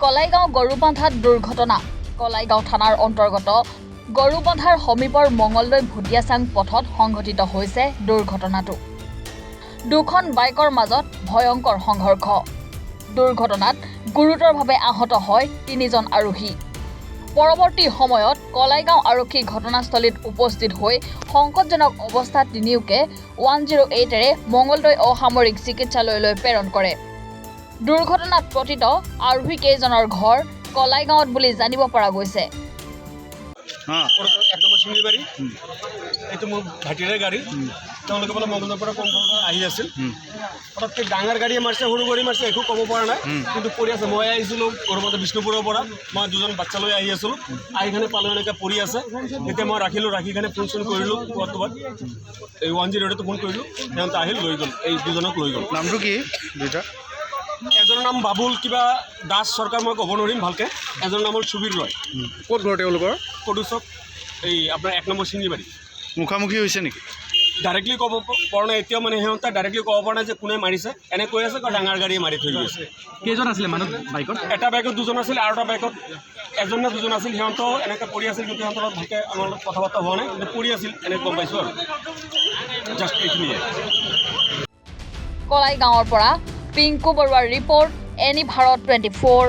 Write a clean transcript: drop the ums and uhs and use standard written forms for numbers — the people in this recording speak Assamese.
কলাইগাঁও গৰুবান্ধাত দুৰ্ঘটনা। কলাইগাঁও থানাৰ অন্তৰ্গত গৰুবান্ধাৰ সমীপৰ মঙলদৈ ভুটিয়াচাং পথত সংঘটিত হৈছে দুৰ্ঘটনাটো। দুখন বাইকৰ মাজত ভয়ংকৰ সংঘৰ্ষ। দুৰ্ঘটনাত গুৰুতৰভাৱে আহত হয় 3জন আৰোহী। পৰৱৰ্তী সময়ত কলাইগাঁও আৰক্ষী ঘটনাস্থলীত উপস্থিত হৈ সংকটজনক অৱস্থাত তিনিওকে 108ৰে মঙলদৈ অসামৰিক চিকিৎসালয়লৈ প্ৰেৰণ কৰে। দুৰ্ঘটনাত পতিত আৰোহী কেইজনৰ ঘৰ কলাইগাঁৱত বুলি জানিব পৰা গৈছে। এক নম্বৰ চিঙিবাৰী এইটো মোৰ ভাইটিৰে গাড়ী। তেওঁলোকে বোলে মঙলদৈৰ পৰা আহি আছিল। পটককৈ ডাঙৰ গাড়ীয়ে মাৰিছে, সৰু গাড়ী মাৰিছে, একো ক'ব পৰা নাই, কিন্তু পৰি আছে। মই আহিছিলোঁ গৰুবান্ধা বিষ্ণুপুৰৰ পৰা, মই 2জন বাচ্চা লৈ আহি আছিলোঁ। আহিখানে পালোঁ এনেকৈ পৰি আছে। তেতিয়া মই ৰাখিখানে ফোন চোন কৰিলোঁ, ক'ৰবাত এই 108টো ফোন কৰিলোঁ। সিহঁতে আহিল, লৈ গ'ল, এই 2জনক লৈ গ'ল। নামটো কি দুইটা? এজনৰ নাম বাবুল কিবা দাস চৰকাৰ, মই ক'ব নোৱাৰিম ভালকৈ। এজনৰ নাম হ'ল সুবীৰ ৰয়। ক'ত ঘৰ তেওঁলোকৰ? কদুচক, এই আপোনাৰ 1 নম্বৰ চিঙিবাৰী। মুখামুখি হৈছে নেকি? ডাইৰেক্টলি ক'ব পৰা নাই এতিয়াও, মানে সিহঁতে ডাইৰেক্টলি ক'ব পৰা নাই যে কোনে মাৰিছে। এনে কৈ আছে ডাঙৰ গাড়ীয়ে মাৰি থৈ গৈছে। কেইজন আছিলে মানুহ বাইকত? এটা বাইকত 2জন আছিল আৰু এটা বাইকত 1জন নে 2জন আছিল। সিহঁতেও এনেকৈ পৰি আছিল, কিন্তু সিহঁতৰ লগত ভালকৈ আমাৰ লগত কথা বাৰ্তা হোৱা নাই, কিন্তু পৰি আছিল, এনেকৈ গম পাইছোঁ আৰু জাষ্ট এইখিনিয়ে। কলাইগাঁৱৰ পৰা পিংকু বৰুৱাৰ ৰিপৰ্ট, এনি ভাৰত 24।